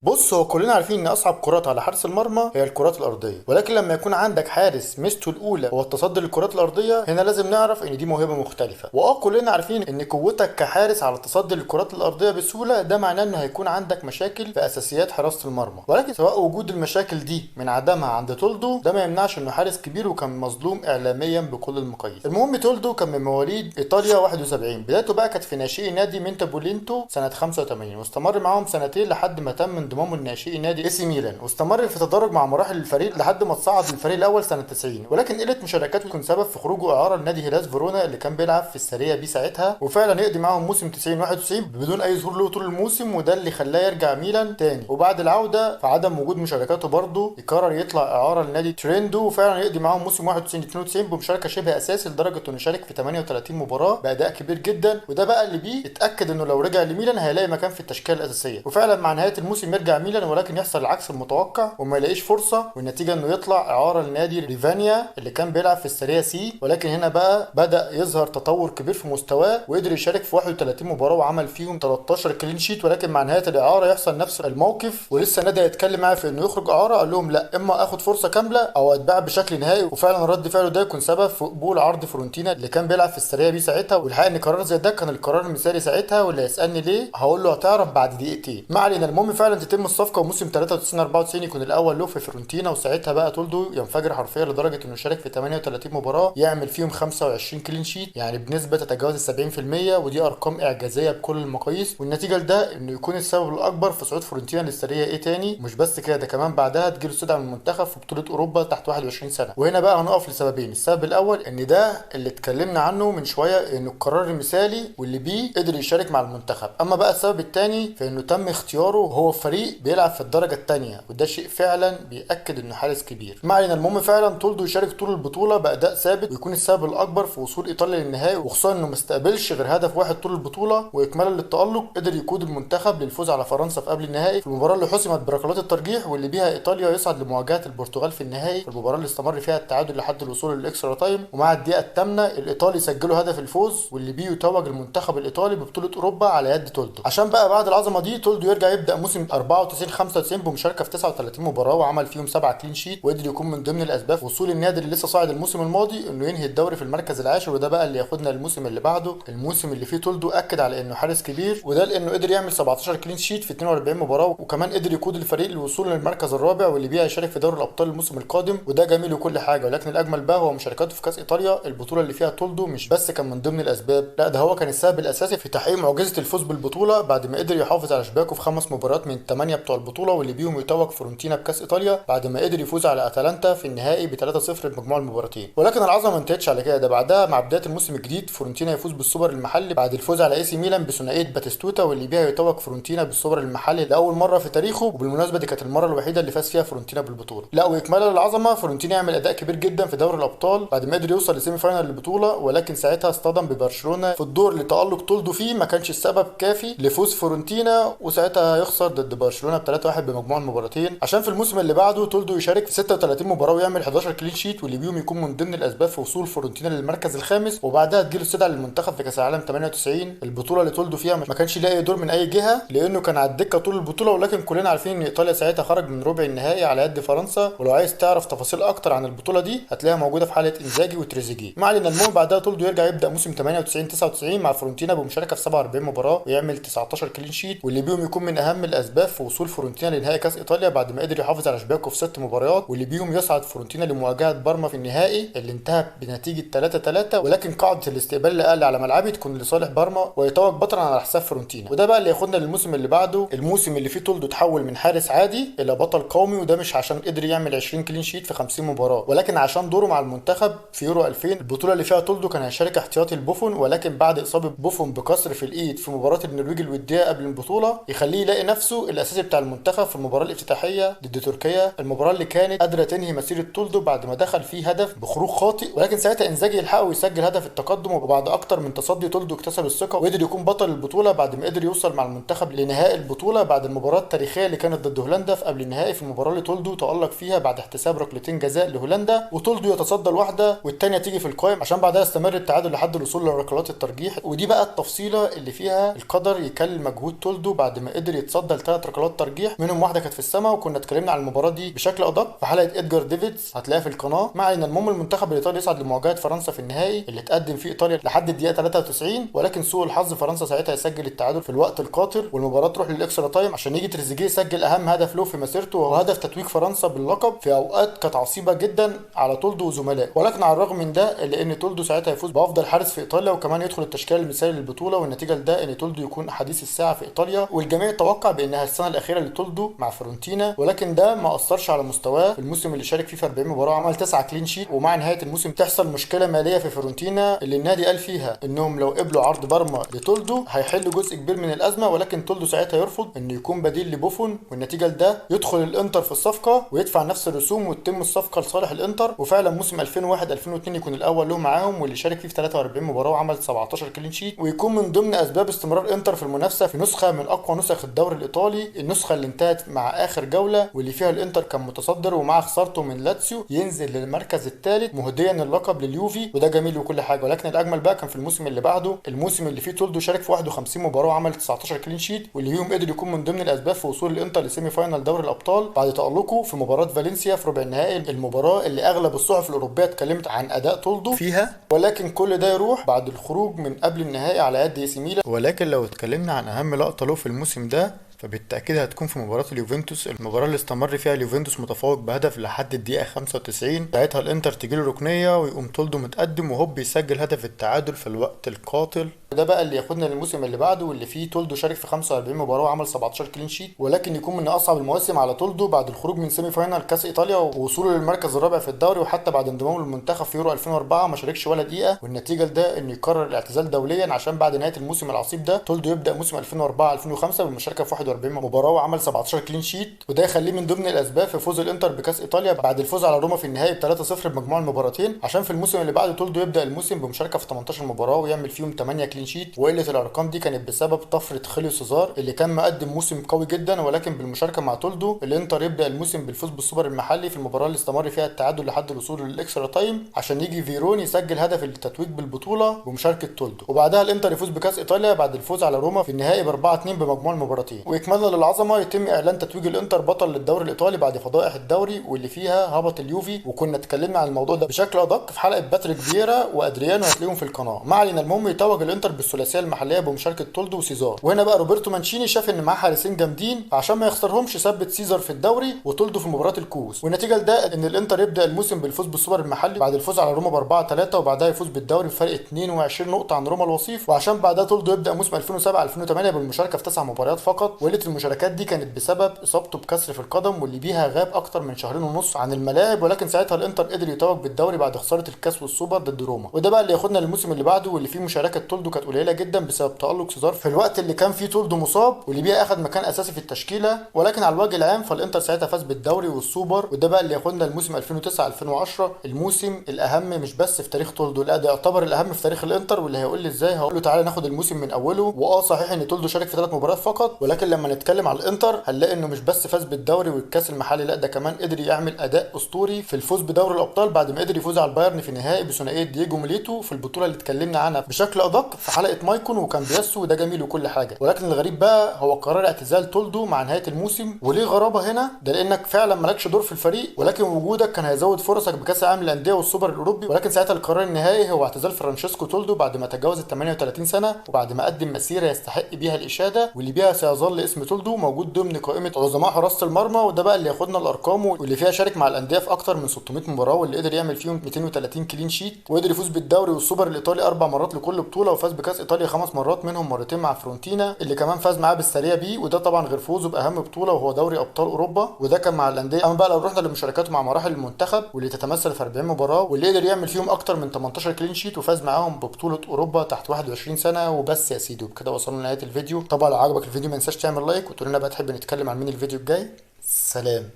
بص، هو كلنا عارفين ان اصعب كرات على حارس المرمى هي الكرات الارضيه، ولكن لما يكون عندك حارس ميزته الاولى هو التصدي للكرات الارضيه، هنا لازم نعرف ان دي موهبه مختلفه. كلنا عارفين ان قوتك كحارس على التصدي للكرات الارضيه بسهوله، ده معناه انه هيكون عندك مشاكل في اساسيات حراسه المرمى. ولكن سواء وجود المشاكل دي من عدمها عند تولدو، ده ما يمنعش انه حارس كبير وكان مظلوم اعلاميا بكل المقاييس. المهم، تولدو كان من مواليد ايطاليا 71. بدايته بقى كانت في ناشئي نادي مينتابولينتو سنه 85، واستمر معاهم سنتين لحد ما تم انضمامه لناشئي نادي اي سي ميلان، واستمر في تدرج مع مراحل الفريق لحد ما اتصعد للفريق الاول سنه 90. ولكن قله مشاركاته كان سبب في خروجه اعاره لنادي هيلاس فيرونا اللي كان بيلعب في السيريا بي ساعتها، وفعلا يقضي معاهم موسم 90 91 بدون اي ظهور له طول الموسم، وده اللي خلاه يرجع ميلان تاني. وبعد العوده في عدم وجود مشاركاته برضه يقرر يطلع اعاره لنادي تريندو، وفعلا يقضي معاهم موسم 91 92 بمشاركه شبه اساسي لدرجه انه شارك في 38 مباراه باداء كبير جدا. وده بقى اللي بيه اتاكد انه لو رجع لميلان هيلاقي مكان في التشكيله الاساسيه. وفعلا مع نهايه الموسم يرجع ميلان، ولكن يحصل العكس المتوقع وما يلاقيش فرصه، والنتيجه انه يطلع اعاره لنادي ريفانيا اللي كان بيلعب في السيريا سي. ولكن هنا بقى بدا يظهر تطور كبير في مستواه، وقدر يشارك في 31 مباراه وعمل فيهم 13 كلين شيت. ولكن مع نهايه الاعاره يحصل نفس الموقف، ولسه نادي هيتكلم معاه في انه يخرج اعاره، قال لهم لا، اما اخد فرصه كامله او اتباع بشكل نهائي. وفعلا رد فعله ده يكون سبب في قبول عرض فورنتينا اللي كان بيلعب في السيريا بي ساعتها. والحقيقه ان قرار زي ده كان القرار المثالي ساعتها، واللي هيسالني ليه هقول له هتعرف بعد دقيقتين. ما علينا، المهم فعلا تتم الصفقه وموسم 93 94 يكون الاول له في فيورنتينا، وساعتها بقى تولدو ينفجر حرفيا لدرجه انه شارك في 38 مباراه يعمل فيهم 25 كلين شيت، يعني بنسبه تتجاوز ال 70%، ودي ارقام اعجازيه بكل المقاييس. والنتيجه لده انه يكون السبب الاكبر في صعود فيورنتينا للسيريا ايه تاني. مش بس كده، ده كمان بعدها تجيله استدعاء من المنتخب في بطوله اوروبا تحت 21 سنه. وهنا بقى هنقف لسببين. السبب الاول ان ده اللي اتكلمنا عنه من شويه، انه القرار المثالي واللي بيه قدر يشارك مع المنتخب. اما بقى السبب الثاني فانه تم اختياره وهو فريق بيلعب في الدرجه الثانيه، وده شيء فعلا بياكد انه حارس كبير. ما علينا، المهم فعلا تولدو يشارك طول البطوله باداء ثابت، ويكون السبب الاكبر في وصول ايطاليا للنهائي، وخصوصا انه ما استقبلش غير هدف واحد طول البطوله. واكمالا للتالق قدر يقود المنتخب للفوز على فرنسا في قبل النهائي في المباراه اللي حسمت بركلات الترجيح، واللي بيها ايطاليا يصعد لمواجهه البرتغال في النهائي، في المباراه اللي استمر فيها التعادل لحد الوصول للاكسترا تايم. ومع الدقيقه الثامنه الايطالي سجلوا هدف الفوز، واللي بيه يتوج المنتخب الايطالي ببطوله اوروبا على يد تولدو. عشان بقى بعد العظمه دي تولدو يرجع يبدا موسم 94 95 بمشاركه في 39 مباراه وعمل فيهم 7 كلين شيت، وقدر يكون من ضمن الاسباب وصول النادي اللي لسه صاعد الموسم الماضي انه ينهي الدوري في المركز العاشر. وده بقى اللي ياخدنا للموسم اللي بعده، الموسم اللي فيه تولدو اكد على انه حارس كبير، وده لانه قدر يعمل 17 كلين شيت في 42 مباراه، وكمان قدر يقود الفريق للوصول للمركز الرابع واللي بيه هيشارك في دوري الابطال الموسم القادم. وده جميل وكل حاجه، ولكن الاجمل بقى هو مشاركاته في كاس ايطاليا، البطوله اللي فيها تولدو مش بس كان من ضمن الاسباب، لا ده هو كان السبب الاساسي في تحقيق معجزه الفوز بالبطوله، بعد ما قدر يحافظ على شباكه في 5 مباريات من ال8 بتوع البطوله، واللي بيهم يتوج فورنتينا بكاس ايطاليا بعد ما قدر يفوز على اتلانتا في النهائي ب 3-0 بمجموع المباراتين. ولكن العظمه ما انتهتش على كده، ده بعدها مع بدايه الموسم الجديد فورنتينا يفوز بالسوبر المحلي بعد الفوز على اي سي ميلان بثنائيه باتيستوتا، واللي بيها يتوج فورنتينا بالسوبر المحلي لاول مره في تاريخه. وبالمناسبه دي كانت المره الوحيده اللي فاز فيها فورنتينا بالبطوله. لا، واكمالا للعظمه فورنتينا يعمل اداء كبير جدا في دوري الابطال بعد ما قدر يوصل لسيمي فاينال البطوله، ولكن ساعتها اصطدم ببرشلونه في الدور اللي تالق تولدو فيه ما كانش السبب كافي لفوز فورنتينا، وساعتها هيخسر ضد برشلونه ب 3-1 بمجموع المباراتين. عشان في الموسم اللي بعده تولدو يشارك في 36 مباراه ويعمل 11 كلين شيت، واللي بيهم يكون من ضمن الاسباب في وصول فورنتينا للمركز الخامس. وبعدها تجيله استدعاء للمنتخب في كاس العالم 98، البطوله اللي تولدو فيها ما كانش لاقي دور من اي جهه لانه كان على الدكه طول البطوله. ولكن كلنا عارفين ان ايطاليا ساعتها خرج من ربع النهائي على يد فرنسا، ولو عايز تعرف تفاصيل اكتر عن البطوله دي هتلاقيها موجوده في حلقه انزاجي وتريزيجيه. ما علينا، المهم بعدها تولدو يرجع يبدا موسم 98 99 مع فورنتينا بمشاركه في 47 مباراه ويعمل 19 كلين شيت، واللي بيهم يكون من اهم الاسباب في وصول فورنتينا لنهائي كاس ايطاليا بعد ما قدر يحافظ على شباكه في 6 مباريات، واللي بيهم يصعد فورنتينا لمواجهه بارما في النهائي اللي انتهى بنتيجه 3-3. ولكن قاعده الاستقبال اللي اقل على ملعبي تكون لصالح بارما ويتوج بطلا على حساب فورنتينا. وده بقى اللي ياخدنا للموسم اللي بعده، الموسم اللي فيه تولدو تحول من حارس عادي الى بطل قومي، وده مش عشان قدر يعمل 20 كلين شيت في 50 مباراه، ولكن عشان دوره مع المنتخب في يورو 2000، البطوله اللي فيها تولدو كان هيشارك احتياطي البوفون، ولكن بعد اصابه بوفون بكسر في الايد في مباراه النرويج الوديه قبل البطوله يخليه يلاقي نفسه الاساسي بتاع المنتخب في المباراه الافتتاحيه ضد تركيا، المباراه اللي كانت قادره تنهي مسيره تولدو بعد ما دخل فيه هدف بخروج خاطئ. ولكن ساعتها انزاجي يلحقه ويسجل هدف التقدم، وبعد اكتر من تصدي تولدو اكتسب الثقه وقدر يكون بطل البطوله بعد ما قدر يوصل مع المنتخب لنهائي البطوله بعد المباراه التاريخيه اللي كانت ضد هولندا في قبل النهائي، في المباراه اللي تولدو تالق فيها بعد احتساب ركلتين جزاء لهولندا، وتولدو يتصدى الواحده والثانيه تيجي في القائم عشان بعدها يستمر التعادل لحد الوصول لركلات الترجيح. ودي بقى التفصيله اللي فيها القدر يكلل مجهود تولدو بعد ما قدر يتصدى ل3 ركلات ترجيح، منهم واحده كانت في السماء، وكنا اتكلمنا عن المباراه دي بشكل ادق في حلقه ادجار ديفيدز هتلاقيها في القناه. مع ان المهم المنتخب الايطالي يصعد لمواجهه فرنسا في النهائي اللي اتقدم فيه ايطاليا لحد الدقيقه 93، ولكن سوء الحظ فرنسا ساعتها يسجل التعادل في الوقت القاتل والمباراه تروح للاكسترا تايم عشان يجي تريزيجيه يسجل اهم هدف له في مسيرته، وهو هدف تتويج فرنسا باللقب في اوقات كانت عصيبه جدا على تولدو وزملائه. ولكن على الرغم من ده الا ان تولدو ساعتها يفوز بافضل حارس في ايطاليا وكمان يدخل التشكيله المثالي للبطوله، والنتيجه لده ان تولدو يكون حديث الساعه في ايطاليا، والجميع توقع بانها السنه الاخيره لتولدو مع فيورنتينا. ولكن ده ما اثرش على مستواه في الموسم اللي شارك فيه في 40 مباراه، عمل 9 كلين شيت. ومع نهايه الموسم تحصل مشكله ماليه في فيورنتينا اللي النادي قال فيها انهم لو قبلوا عرض برما لتولدو هيحلوا جزء كبير من الازمه، ولكن تولدو ساعتها يرفض انه يكون بديل لبوفون، والنتيجه لده يدخل الانتر في الصفقه ويدفع نفس الرسوم وتتم الصفقه لصالح الانتر، وفعلا موسم 2001 2002 يكون الاول له معاهم واللي شارك فيه في 43 مباراه وعمل 17 كلين شيت، ويكون من ضمن اسباب استمرار انتر في المنافسه في نسخه من اقوى نسخ الدوري الايطالي، النسخه اللي انتهت مع اخر جوله واللي فيها الانتر كان متصدر ومع خسارته من لاتسيو ينزل للمركز الثالث مهديا اللقب لليوفي، وده جميل وكل حاجه. ولكن الاجمل بقى كان في الموسم اللي بعده، الموسم اللي فيه تولدو شارك في 51 مباراه وعمل 19 كلين شيت، واللي يوم قدر يكون من ضمن الاسباب في وصول الانتر لسيمي فاينال دوري الابطال بعد تالقه في مباراه فالنسيا في ربع النهائي، المباراه اللي اغلب الصحف الاوروبيه اتكلمت عن اداء تولدو فيها. ولكن كل ده يروح بعد الخروج من قبل النهائي على يد اي سي ميلان. ولكن لو اتكلمنا عن اهم لقطه له في الموسم ده فبالتأكيد هتكون في مباراة اليوفنتوس، المباراة اللي استمر فيها اليوفنتوس متفوق بهدف لحد الدقيقة 95، ساعتها الانتر تجيله ركنية ويقوم تولدو متقدم وهوب يسجل هدف التعادل في الوقت القاتل. وده بقى اللي ياخدنا للموسم اللي بعده واللي فيه تولدو شارك في 45 مباراة وعمل 17 كلين شيت، ولكن يكون من اصعب المواسم على تولدو بعد الخروج من سيمي فاينال كاس ايطاليا ووصوله للمركز الرابع في الدوري، وحتى بعد انضمامه للمنتخب في يورو 2004 ما شاركش ولا دقيقة، والنتيجة لده انه يقرر الاعتزال دوليا عشان بعد نهاية الموسم العصيب ده تولدو يبدأ موسم 2004 2005 بالمشاركة في 41 مباراة وعمل 17 كلين شيت، وده يخليه من ضمن الاسباب في فوز الانتر بكاس ايطاليا بعد الفوز على روما في النهائي ب 3-0 بمجموع المباراتين، عشان في الموسم اللي بعده تولدو يبدا الموسم بمشاركه في 18 مباراه ويعمل فيهم 8 كلين شيت. وقله الارقام دي كانت بسبب طفره خيليو سيزار اللي كان مقدم موسم قوي جدا، ولكن بالمشاركه مع تولدو الانتر يبدا الموسم بالفوز بالسوبر المحلي في المباراه اللي استمر فيها التعادل لحد الوصول للاكسترا تايم عشان يجي فيرون يسجل هدف التتويج بالبطوله بمشاركه تولدو، وبعدها الانتر يفوز بكاس ايطاليا بعد الفوز على روما في النهائي ب 4-2 بمجموع المباراتين. واكمالا للعظمه يتم اعلان تتويج الانتر بطل للدوري الايطالي بعد فضائح الدوري واللي فيها هبط اليوفي، وكنا اتكلمنا عن الموضوع ده بشكل ادق في حلقه باتريك فييرا وادريانو هتلاقيهم في القناه. ما علينا، المهم يتوج الانتر بالثلاثيه المحليه بمشاركه تولدو وسيزار، وهنا بقى روبرتو مانشيني شاف ان معاه حارسين جامدين عشان ما يخسرهمش ثبت سيزار في الدوري وتولدو في مباراه الكؤوس، والنتيجه لده ان الانتر يبدا الموسم بالفوز بالسوبر المحلي بعد الفوز على روما ب 4-3 وبعدها يفوز بالدوري بفرق 22 نقطه عن روما الوصيف، وعشان بعدها تولدو يبدا موسم 2007 2008 بالمشاركه في 9 مباريات فقط، وقله المشاركات دي كانت بسبب اصابته بكسر في القدم واللي بيها غاب اكتر من شهرين ونص عن الملاعب، ولكن ساعتها الانتر قدر يتوج بالدوري بعد خساره الكاس والسوبر ضد روما. وده بقى اللي ياخدنا للموسم اللي بعده واللي فيه مشاركه تولدو كانت قليله جدا بسبب تالق سيزار في الوقت اللي كان فيه تولدو مصاب واللي بيها اخذ مكان اساسي في التشكيله، ولكن على الوجه العام فالانتر ساعتها فاز بالدوري والسوبر. وده بقى اللي ياخدنا للموسم 2009 2010 الموسم الاهم مش بس في تاريخ تولدو، لا ده يعتبر الاهم في تاريخ الانتر، واللي هيقول لي ازاي هقول له تعالى ناخد الموسم من اوله. صحيح ان تولدو شارك في 3 مباريات فقط، ولكن لما نتكلم على الانتر هنلاقي انه مش بس فاز بالدوري والكاس المحلي، لا ده كمان قدر يعمل اداء اسطوري في الفوز بدوري الابطال بعد ما قدر يفوز على البايرن في النهائي بثنائيه دييجو ميليتو في البطوله اللي اتكلمنا عنها بشكل ادق في حلقه مايكون وكان بياسو، وده جميل وكل حاجه. ولكن الغريب بقى هو قرار اعتزال تولدو مع نهايه الموسم، وليه غرابه هنا؟ ده لانك فعلا مالكش دور في الفريق، ولكن وجودك كان هيزود فرصك بكاس العالم للانديه والسوبر الاوروبي، ولكن ساعتها القرار النهائي هو اعتزال فرانشيسكو تولدو بعد ما تجاوز ال 38 سنه وبعد ما قدم مسيره يستحق بيها الاشاده واللي بيها سيظل اسم تولدو موجود ضمن قائمه عظماء حراسه المرمى. وده بقى اللي ياخدنا الارقام واللي فيها شارك مع الانديه في اكتر من 600 مباراه واللي قدر يعمل فيهم 230 كلين شيت، وقدر يفوز بالدوري والسوبر الايطالي 4 مرات لكل بطوله، وفاز بكاس ايطاليا 5 مرات منهم مرتين مع فرونتينا اللي كمان فاز معاه بالسريه بي، وده طبعا غير فوزه باهم بطوله وهو دوري ابطال اوروبا، وده كان مع الانديه. اما بقى لو رحنا لمشاركاته مع مراحل المنتخب واللي تتمثل في 40 مباراه واللي قدر يعمل فيهم اكتر من 18 كلين شيت وفاز معاهم ببطوله اوروبا تحت 21 سنه. وبس يا سيدي وبكده وصلنا لنهايه الفيديو. طبعا لو عجبك الفيديو ما تنساش تعمل لايك وتقول لنا بقى تحب نتكلم عن مين الفيديو الجاي. سلام.